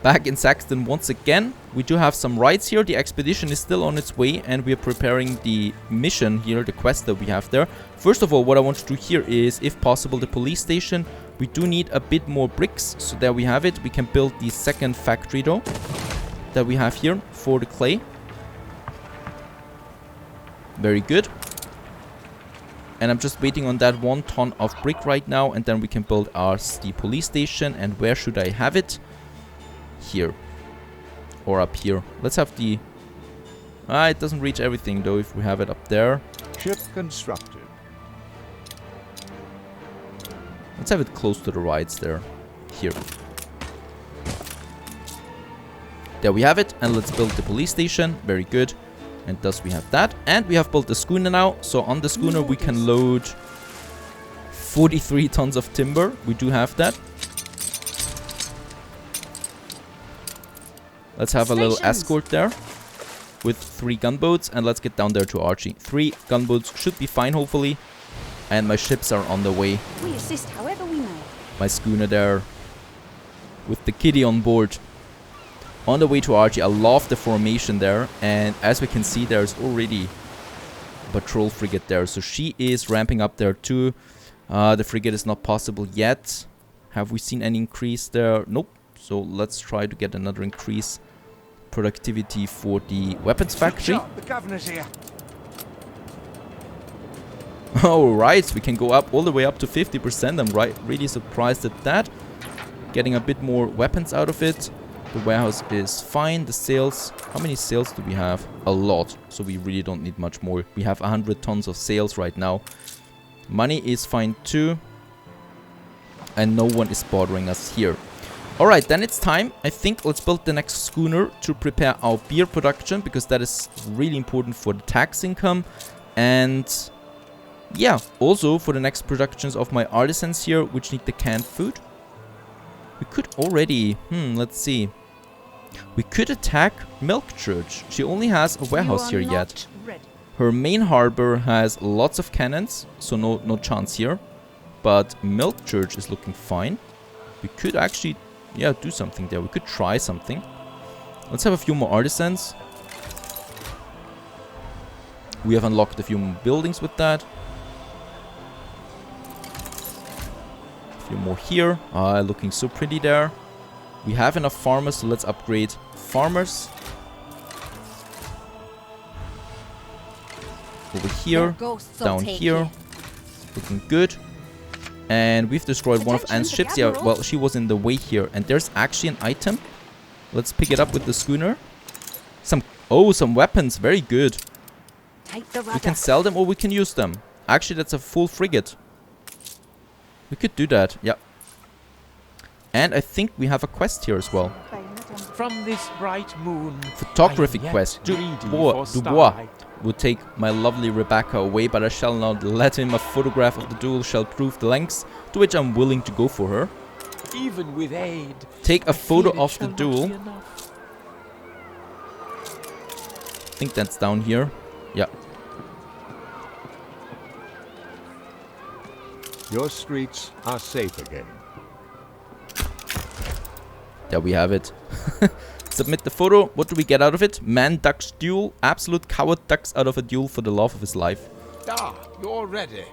back in Saxton once again. We do have some rights here. The expedition is still on its way, and we are preparing the mission here, the quest that we have there. First of all, what I want to do here is, if possible, the police station. We do need a bit more bricks, so there we have it. We can build the second factory though that we have here for the clay. Very good. And I'm just waiting on that 1 ton of brick right now, and then we can build the police station. And where should I have it? Here. Or up here. Let's have the... it doesn't reach everything though if we have it up there. Ship constructed. Let's have it close to the rights there. Here. There we have it. And let's build the police station. Very good. And thus we have that. And we have built the schooner now. So on the schooner we can load 43 tons of timber. We do have that. Let's have a little escort there with 3 gunboats. And let's get down there to Archie. 3 gunboats should be fine, hopefully. And my ships are on the way. We assist however we may. My schooner there with the kitty on board. On the way to Archie. I love the formation there. And as we can see, there's already a patrol frigate there. So she is ramping up there too. The frigate is not possible yet. Have we seen any increase there? Nope. So let's try to get another increase. Productivity for the weapons factory. The governor's here. Alright, we can go up all the way up to 50%. I'm really surprised at that. Getting a bit more weapons out of it. The warehouse is fine. The sales, how many sales do we have? A lot. So we really don't need much more. We have 100 tons of sales right now. Money is fine too. And no one is bothering us here. Alright, then it's time. I think let's build the next schooner to prepare our beer production, because that is really important for the tax income. And yeah, also for the next productions of my artisans here, which need the canned food. We could already, let's see. We could attack Milk Church. She only has a warehouse here yet. Her main harbor has lots of cannons, so no chance here. But Milk Church is looking fine. We could actually, yeah, do something there. We could try something. Let's have a few more artisans. We have unlocked a few more buildings with that. A few more here. Looking so pretty there. We have enough farmers, so let's upgrade farmers. Over here, down here. Looking good. And we've destroyed one of Anne's ships. Yeah, well, she was in the way here. And there's actually an item. Let's pick it up with the schooner. Some weapons. Very good. We can sell them or we can use them. Actually, that's a full frigate. We could do that. Yeah. And I think we have a quest here as well. From this bright moon, photography quest. Dubois will take my lovely Rebecca away, but I shall not let him. A photograph of the duel shall prove the lengths to which I'm willing to go for her. Even with aid, take a photo of the duel. I think that's down here. Yeah. Your streets are safe again. There we have it. Submit the photo. What do we get out of it? Man ducks duel. Absolute coward ducks out of a duel for the love of his life. You're ready.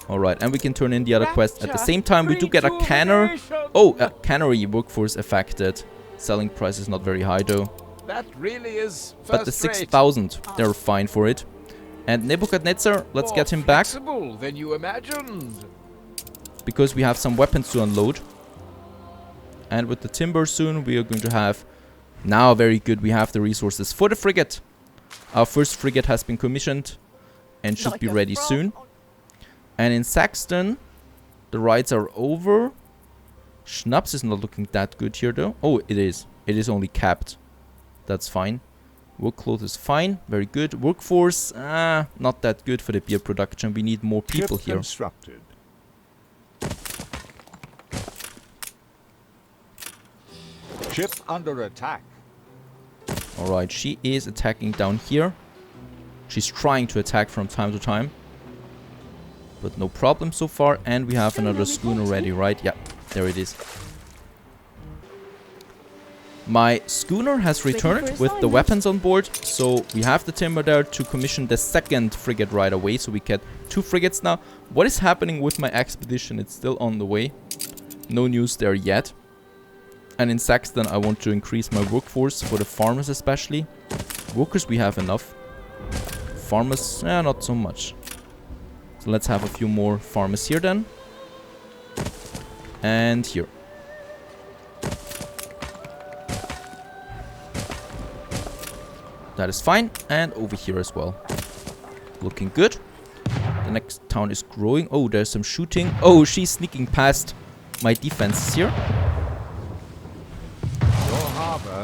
Alright, and we can turn in the other quest. At the same time, we do get a canner. Oh, a cannery workforce affected. Selling price is not very high though. That really is first but the 6,000, they're fine for it. And Nebuchadnezzar, let's get him back. Than you imagined. Because we have some weapons to unload. And with the timber soon, we are going to have... Now, very good, we have the resources for the frigate. Our first frigate has been commissioned and should be ready soon. And in Saxton, the rides are over. Schnapps is not looking that good here though. Oh, it is. It is only capped. That's fine. Work cloth is fine. Very good. Workforce, not that good for the beer production. We need more people here. Constructed. Ship under attack. Alright, she is attacking down here. She's trying to attack from time to time. But no problem so far. And we have another schooner ready, right? Yeah, there it is. My schooner has returned with the weapons on board, so we have the timber there to commission the second frigate right away, so we get 2 frigates now. What is happening with my expedition? It's still on the way. No news there yet. And in Saxton, I want to increase my workforce for the farmers especially. Workers, we have enough. Farmers, not so much. So let's have a few more farmers here then. And here. That is fine. And over here as well. Looking good. The next town is growing. Oh, there's some shooting. Oh, she's sneaking past my defenses here.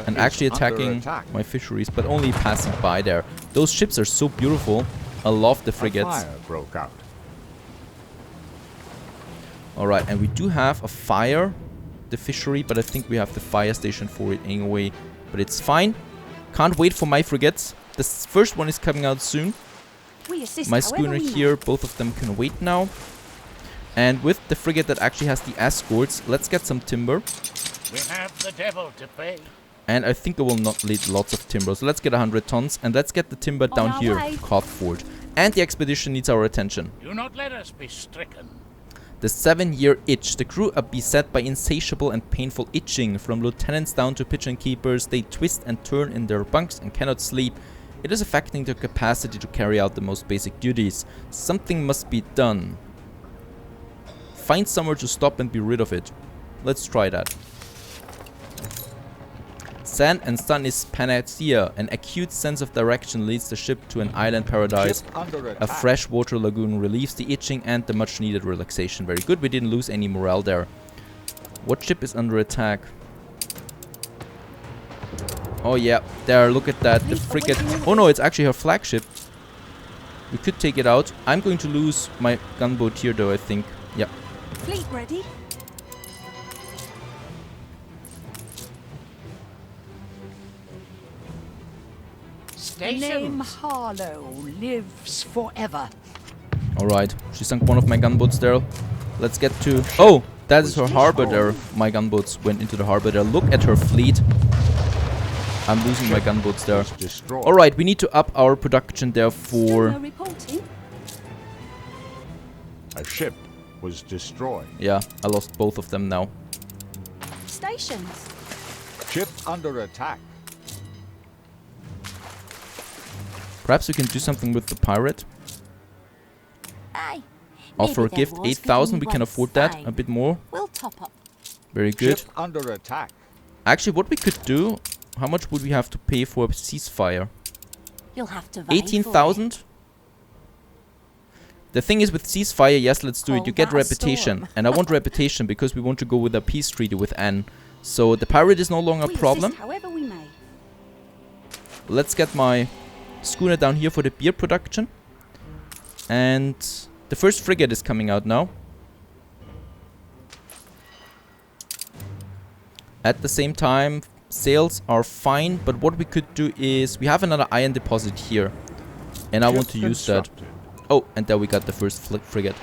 And actually attacking my fisheries, but only passing by there. Those ships are so beautiful. I love the frigates. Fire broke out. Alright, and we do have a fire, the fishery, but I think we have the fire station for it anyway. But it's fine. Can't wait for my frigates. The first one is coming out soon. My schooner here, both of them can wait now. And with the frigate that actually has the escorts, let's get some timber. We have the devil to pay. And I think I will not need lots of timber. So let's get 100 tons. And let's get the timber down here, Codford. And the expedition needs our attention. Do not let us be stricken. The 7-year itch. The crew are beset by insatiable and painful itching. From lieutenants down to pigeon keepers, they twist and turn in their bunks and cannot sleep. It is affecting their capacity to carry out the most basic duties. Something must be done. Find somewhere to stop and be rid of it. Let's try that. Sand and sun is panacea. An acute sense of direction leads the ship to an island paradise. A freshwater lagoon relieves the itching and the much needed relaxation. Very good, we didn't lose any morale there. What ship is under attack? Oh yeah, there, look at that, the frigate. Oh no, it's actually her flagship. We could take it out. I'm going to lose my gunboat here though, I think. Yep. Fleet ready. The name Harlow lives forever. Alright, she sunk one of my gunboats there. Let's get to... Oh, that is her harbor there. My gunboats went into the harbor there. Look at her fleet. I'm losing my gunboats there. Alright, we need to up our production there for... A ship was destroyed. Yeah, I lost both of them now. Stations. Ship under attack. Perhaps we can do something with the pirate. Aye. Offer a gift, 8,000. We can afford that. A bit more. We'll top up. Very good. Ship under attack. Actually, what we could do... How much would we have to pay for a ceasefire? You'll have to 18,000? The thing is with ceasefire, yes, let's do it. You get reputation. And I want reputation because we want to go with a peace treaty with Anne. So the pirate is no longer a problem. However we may. Let's get my schooner down here for the beer production. And the first frigate is coming out now. At the same time, sales are fine, but what we could do is we have another iron deposit here. And I want to use that. Oh, and there we got the first frigate.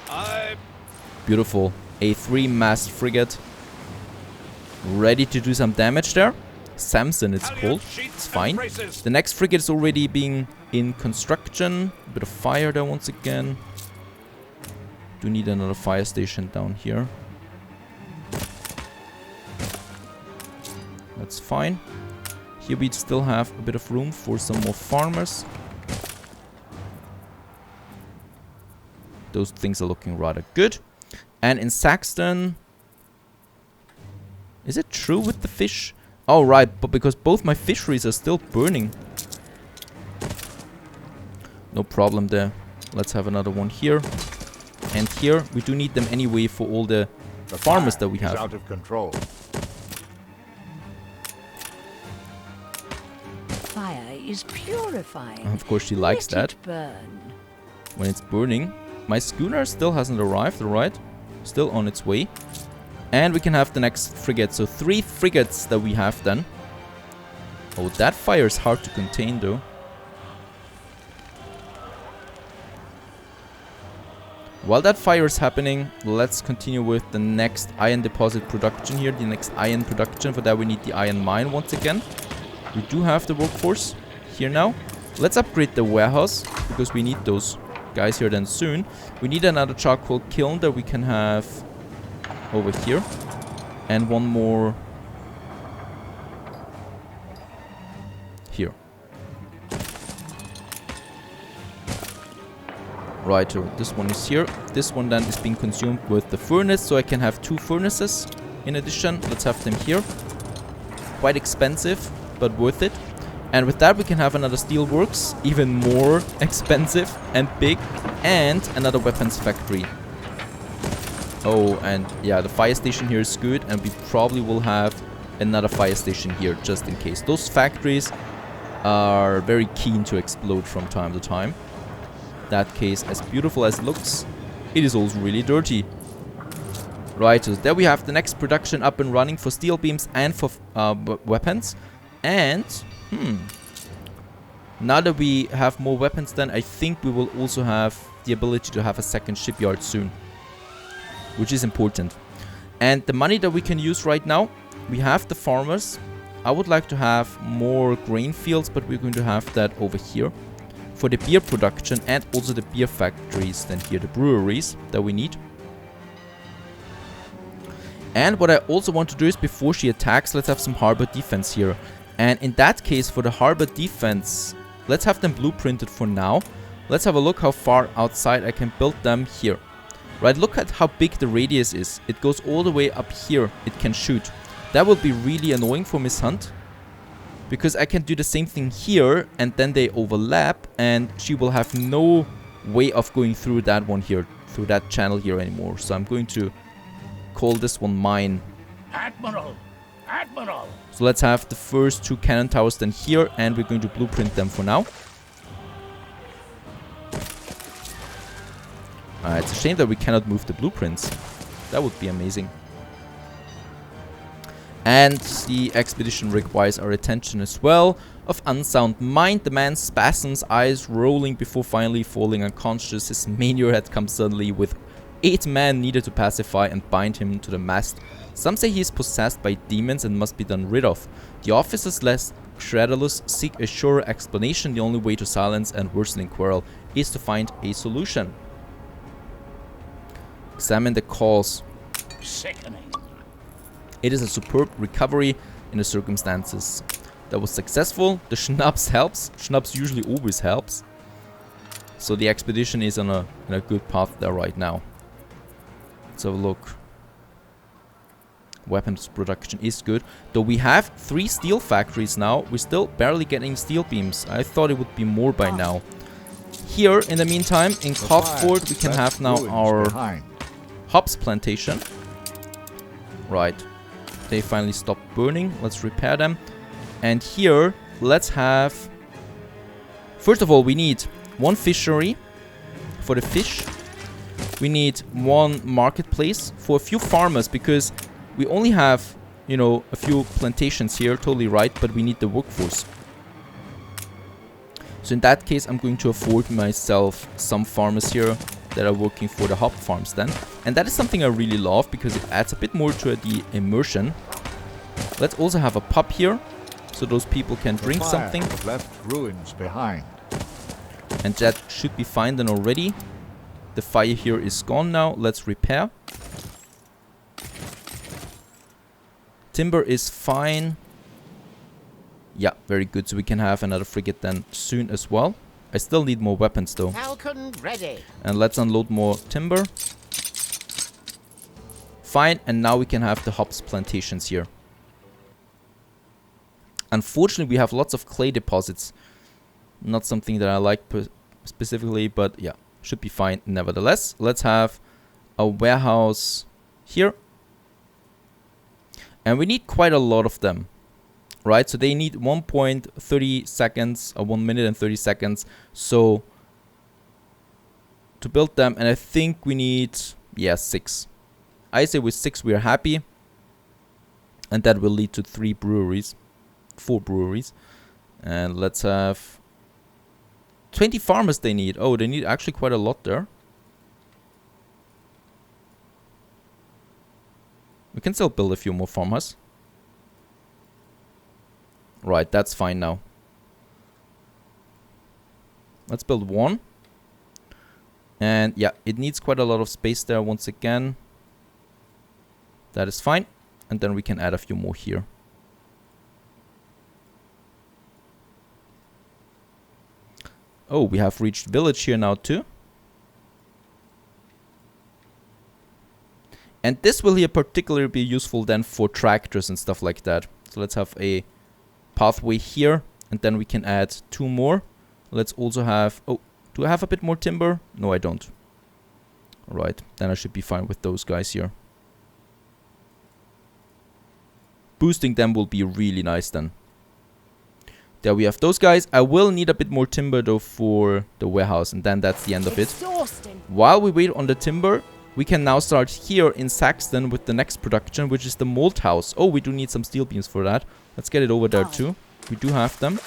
Beautiful. A 3-mast frigate. Ready to do some damage there. Samson it's called. It's fine. The next frigate is already being in construction. A bit of fire there once again. Do need another fire station down here. That's fine. Here we still have a bit of room for some more farmers. Those things are looking rather good. And in Saxton... Is it true with the fish? Oh, right, but because both my fisheries are still burning. No problem there. Let's have another one here. And here, we do need them anyway for all the farmers that we have. Out of control. Fire is purifying. Of course, she likes that. Burn. When it's burning. My schooner still hasn't arrived, alright? Still on its way. And we can have the next frigate. So 3 frigates that we have then. Oh, that fire is hard to contain though. While that fire is happening, let's continue with the next iron deposit production here. The next iron production. For that we need the iron mine once again. We do have the workforce here now. Let's upgrade the warehouse, because we need those guys here then soon. We need another charcoal kiln that we can have over here. And one more here. Right, so this one is here. This one then is being consumed with the furnace, so I can have 2 furnaces in addition. Let's have them here. Quite expensive, but worth it. And with that we can have another steelworks, even more expensive and big, and another weapons factory. Oh, and yeah, the fire station here is good, and we probably will have another fire station here just in case. Those factories are very keen to explode from time to time. That case, as beautiful as it looks, it is also really dirty. Right, so there we have the next production up and running for steel beams and for weapons. And, now that we have more weapons, then I think we will also have the ability to have a second shipyard soon, which is important. And the money that we can use right now, we have the farmers. I would like to have more grain fields, but we're going to have that over here for the beer production and also the beer factories, then here the breweries that we need. And what I also want to do is, before she attacks, let's have some harbor defense here. And in that case, for the harbor defense, let's have them blueprinted for now. Let's have a look how far outside I can build them here. Right, look at how big the radius is. It goes all the way up here. It can shoot. That will be really annoying for Miss Hunt, because I can do the same thing here and then they overlap, and she will have no way of going through that one here, through that channel here anymore. So I'm going to call this one mine. Admiral! Admiral! So let's have the first 2 cannon towers then here, and we're going to blueprint them for now. It's a shame that we cannot move the blueprints. That would be amazing. And the expedition requires our attention as well. Of unsound mind, the man spasms, eyes rolling before finally falling unconscious. His mania had come suddenly, with 8 men needed to pacify and bind him to the mast. Some say he is possessed by demons and must be done rid of. The officers, less credulous, seek a surer explanation. The only way to silence and worsening quarrel is to find a solution. Examine the cause. Sickening. It is a superb recovery in the circumstances. That was successful. The schnapps helps. Schnapps usually always helps. So the expedition is on a good path there right now. Let's have a look. Weapons production is good. Though we have 3 steel factories now, we're still barely getting steel beams. I thought it would be more by now. Here, in the meantime, in Cofford, we can have now our hops plantation. Right. They finally stopped burning. Let's repair them. And here, let's have... First of all, we need 1 fishery for the fish. We need 1 marketplace for a few farmers, because we only have, you know, a few plantations here. Totally right, but we need the workforce. So in that case, I'm going to afford myself some farmers here that are working for the hop farms then. And that is something I really love, because it adds a bit more to the immersion. Let's also have a pub here, so those people can drink something. Left ruins behind. And that should be fine then already. The fire here is gone now. Let's repair. Timber is fine. Yeah, very good. So we can have another frigate then soon as well. I still need more weapons though. Falcon ready. And let's unload more timber. Fine, and now we can have the hops plantations here. Unfortunately, we have lots of clay deposits. Not something that I like specifically, but yeah, should be fine nevertheless. Let's have a warehouse here. And we need quite a lot of them. Right, so they need 1.30 seconds, or 1 minute and 30 seconds. So to build them, and I think we need, yeah, 6. I say with 6 we are happy. And that will lead to 3 breweries. 4 breweries. And let's have 20 farmers they need. Oh, they need actually quite a lot there. We can still build a few more farmers. Right, that's fine now. Let's build one. And yeah, it needs quite a lot of space there once again. That is fine. And then we can add a few more here. Oh, we have reached village here now too. And this will here particularly be useful then for tractors and stuff like that. So let's have a pathway here. And then we can add 2 more. Let's also have... Oh, do I have a bit more timber? No, I don't. Alright, then I should be fine with those guys here. Boosting them will be really nice then. There we have those guys. I will need a bit more timber though for the warehouse, and then that's the end of it. While we wait on the timber, we can now start here in Saxton with the next production, which is the mold house. Oh, we do need some steel beams for that. Let's get it over there too. We do have them.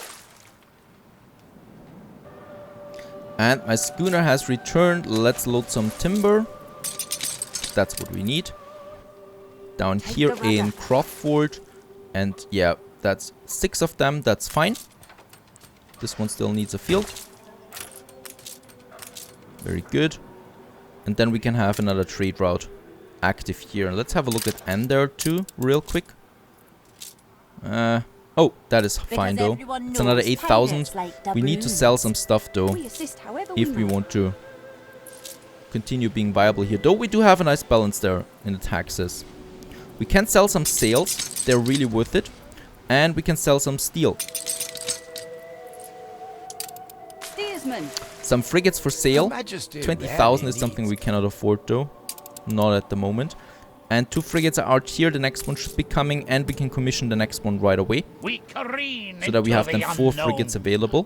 And my schooner has returned. Let's load some timber. That's what we need. Down here in Crawford. And yeah, that's 6 of them. That's fine. This one still needs a field. Very good. And then we can have another trade route active here. Let's have a look at Ender too, real quick. Oh, that is fine though. It's another 8,000. We need to sell some stuff though, if we want to continue being viable here. Though we do have a nice balance there in the taxes. We can sell some sails. They're really worth it. And we can sell some steel. Some frigates for sale. 20,000 is something we cannot afford though. Not at the moment. And 2 frigates are out here. The next one should be coming, and we can commission the next one right away. So that we have then 4 frigates available.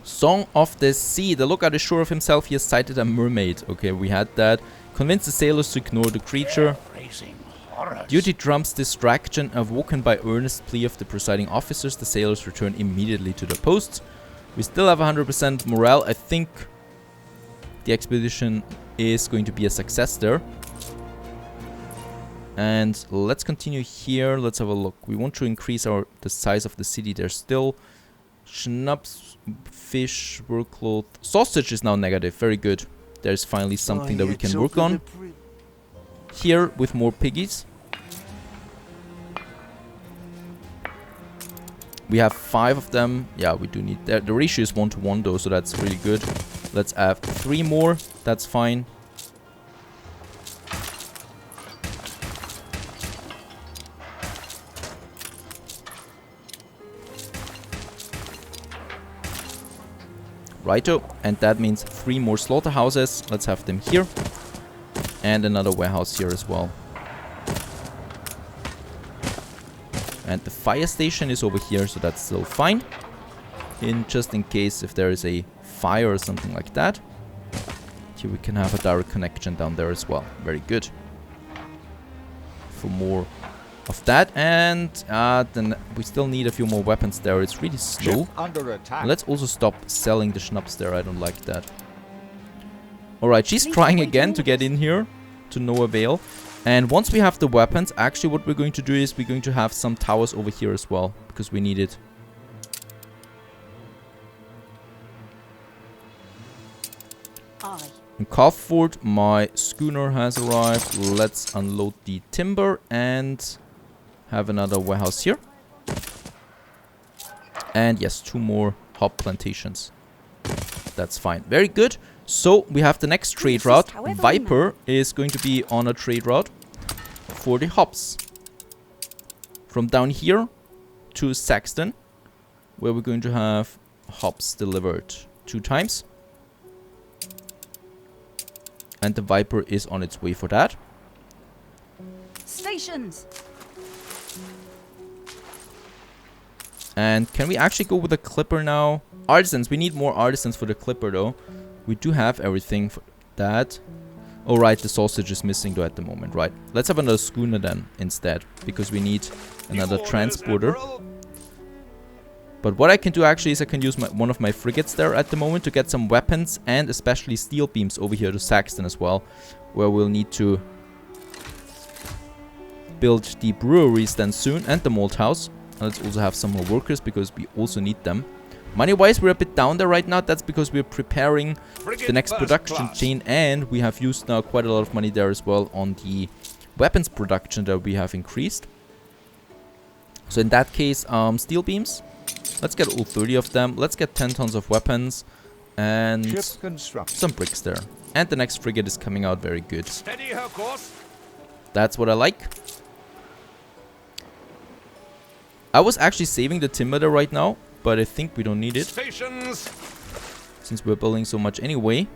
Song of the Sea. The lookout is sure of himself. He has sighted a mermaid. Okay, we had that. Convince the sailors to ignore the creature. Duty trumps distraction. Awoken by earnest plea of the presiding officers, the sailors return immediately to their posts. We still have 100% morale. I think the expedition is going to be a success there. And let's continue here. Let's have a look. We want to increase the size of the city. There's still schnapps, fish, workload. Sausage is now negative. Very good. There's finally something that we can work on. Here with more piggies. We have 5 of them. Yeah, we do need that. The ratio is 1:1 though, so that's really good. Let's add 3 more. That's fine. Righto, and that means 3 more slaughterhouses. Let's have them here. And another warehouse here as well. And the fire station is over here, so that's still fine. Just in case if there is a fire or something like that. Here we can have a direct connection down there as well. Very good. For more of that. And then we still need a few more weapons there. It's really slow. Under attack. Let's also stop selling the schnapps there. I don't like that. Alright, she's trying again to get in here. To no avail. And once we have the weapons, actually what we're going to do is we're going to have some towers over here as well. Because we need it. In Crawford, my schooner has arrived. Let's unload the timber and have another warehouse here. And yes, 2 more hop plantations. That's fine. Very good. So we have the next trade route. Viper is going to be on a trade route for the hops. From down here to Saxton, where we're going to have hops delivered 2 times. And the Viper is on its way for that. Stations. And can we actually go with a clipper now? Artisans. We need more artisans for the clipper though. We do have everything for that. Oh, right. The sausage is missing though at the moment. Right. Let's have another schooner then instead. Because we need another transporter. But what I can do actually is I can use one of my frigates there at the moment to get some weapons and especially steel beams over here to Saxton as well, where we'll need to build the breweries then soon and the malt house. And let's also have some more workers because we also need them. Money-wise, we're a bit down there right now. That's because we're preparing the next production chain, and we have used now quite a lot of money there as well on the weapons production that we have increased. So in that case, steel beams. Let's get all 30 of them. Let's get 10 tons of weapons and some bricks there. And the next frigate is coming out very good. Steady her course. That's what I like. I was actually saving the timber there right now, but I think we don't need it. Stations. Since we're building so much anyway.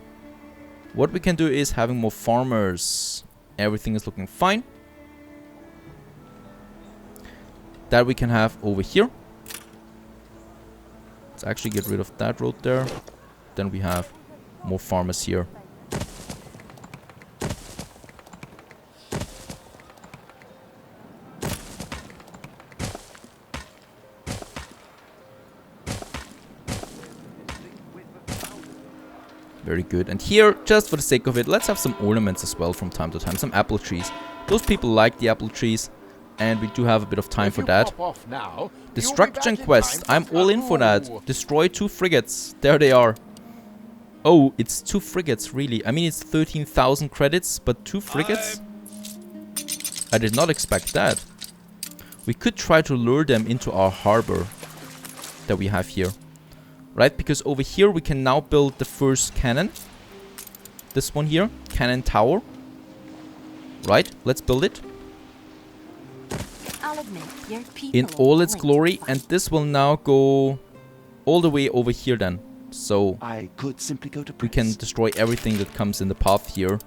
What we can do is having more farmers. Everything is looking fine. That we can have over here. Let's actually get rid of that road there. Then we have more farmers here. Very good. And here, just for the sake of it, let's have some ornaments as well from time to time. Some apple trees. Those people like the apple trees. And we do have a bit of time for that. Now, Destruction quest. I'm all in for that. Destroy 2 frigates. There they are. Oh, it's 2 frigates, really. I mean, it's 13,000 credits, but 2 frigates? I did not expect that. We could try to lure them into our harbor that we have here. Right, because over here we can now build the first cannon. This one here. Cannon tower. Right, let's build it. In all its glory, and this will now go all the way over here then. So I could simply go to we can destroy everything that comes in the path here.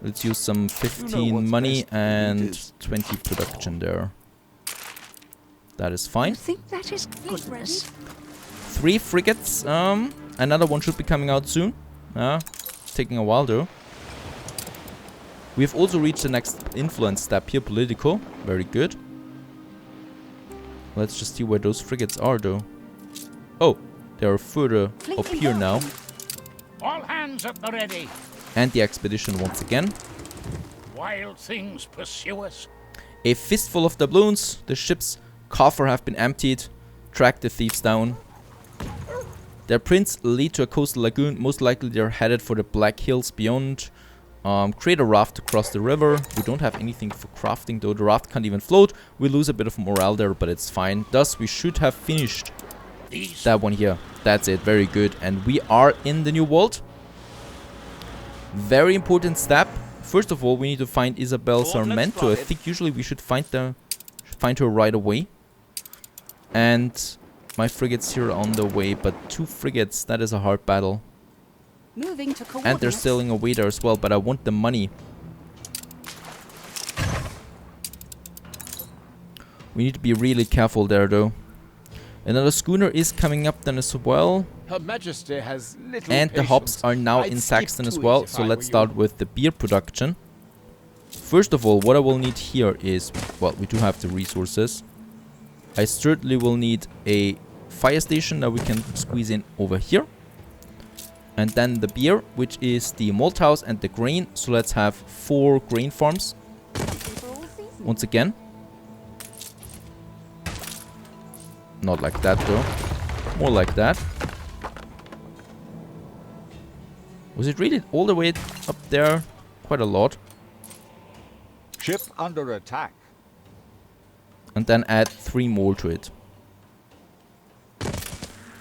Let's use some 15 money and 20 production there. That is fine. I think that is goodness. 3 frigates. Another one should be coming out soon. It's taking a while though. We've also reached the next influence step here, political. Very good. Let's just see where those frigates are though. Oh, they are further up here now. All hands at the ready. And the expedition once again. Wild things pursue us. A fistful of doubloons. The ship's coffer have been emptied. Track the thieves down. Their prints lead to a coastal lagoon. Most likely they're headed for the Black Hills beyond. Create a raft to cross the river. We don't have anything for crafting though. The raft can't even float. We lose a bit of morale there, but it's fine. Thus, we should have finished that one here. That's it. Very good. And we are in the new world. Very important step. First of all, we need to find Isabel Sarmento. I think usually we should find her right away. And my frigates here are on the way, but 2 frigates, that is a hard battle. Moving to And they're sailing away there as well, but I want the money. We need to be really careful there though. Another schooner is coming up then as well. Her Majesty has little And the hops patience. are now I'd in skip Saxton as to it well. if So I let's were start you. with the beer production. First of all, what I will need here is, well, we do have the resources. I certainly will need a fire station that we can squeeze in over here. And then the beer, which is the malt house and the grain. So let's have 4 grain farms. Once again. Not like that though. More like that. Was it really all the way up there? Quite a lot. Ship under attack. And then add 3 more to it.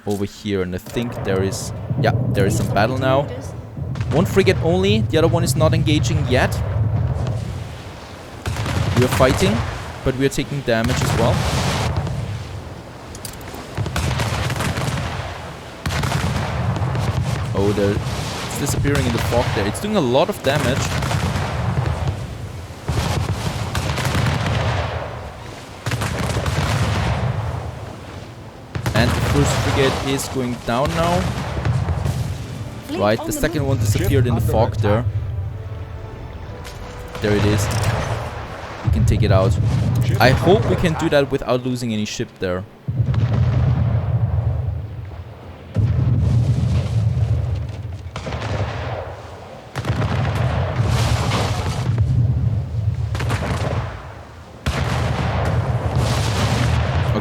Over here, and I think there is... Yeah, there is some battle now. 1 frigate only, the other one is not engaging yet. We are fighting, but we are taking damage as well. Oh, it's disappearing in the fog there. It's doing a lot of damage. And the first frigate is going down now. Right, the second one disappeared in the fog there. There it is. We can take it out. I hope we can do that without losing any ship there.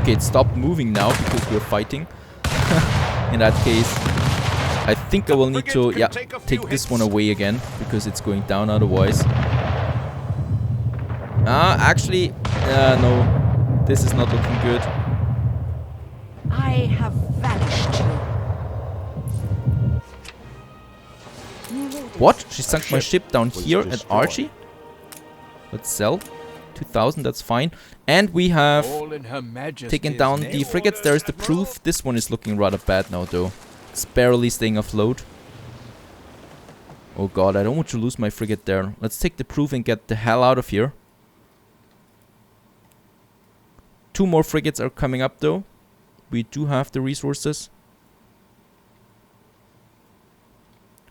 Okay, it stopped moving now because we're fighting. In that case, I think I will need to, yeah, take this one away again because it's going down otherwise. Actually, no, this is not looking good. I have vanished you. What? She sunk my ship down here at Archie? Let's sell. 2,000, that's fine. And we have All in Her Majesty's taken down name. the frigates. There is the proof. This one is looking rather bad now, though. It's barely staying afloat. Oh god, I don't want to lose my frigate there. Let's take the proof and get the hell out of here. 2 more frigates are coming up, though. We do have the resources.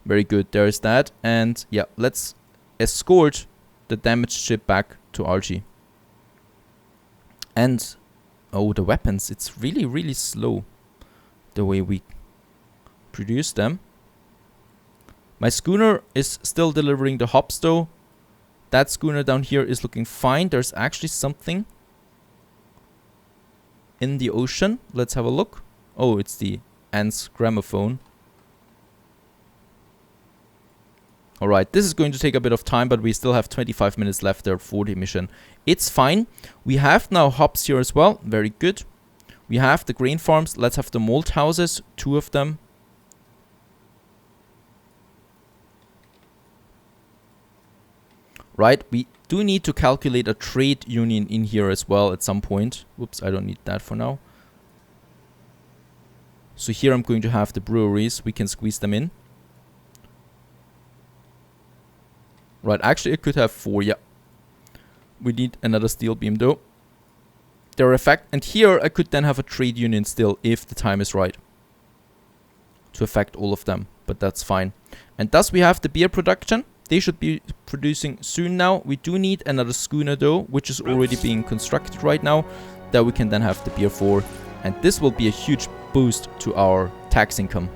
Very good, there is that. And yeah, let's escort the damaged ship back to Archie. And oh, the weapons, it's really, really slow the way we produce them. My schooner is still delivering the hops, though. That schooner down here is looking fine. There's actually something in the ocean. Let's have a look. Oh, it's the Ant's gramophone. Alright, this is going to take a bit of time, but we still have 25 minutes left there for the mission. It's fine. We have now hops here as well. Very good. We have the grain farms. Let's have the malt houses. 2 of them. Right, we do need to calculate a trade union in here as well at some point. Whoops, I don't need that for now. So here I'm going to have the breweries. We can squeeze them in. Right, actually I could have 4, yeah. We need another steel beam though. They're effect, and here I could then have a trade union still if the time is right. To affect all of them, but that's fine. And thus we have the beer production. They should be producing soon now. We do need another schooner though, which is already being constructed right now, that we can then have the beer for. And this will be a huge boost to our tax income.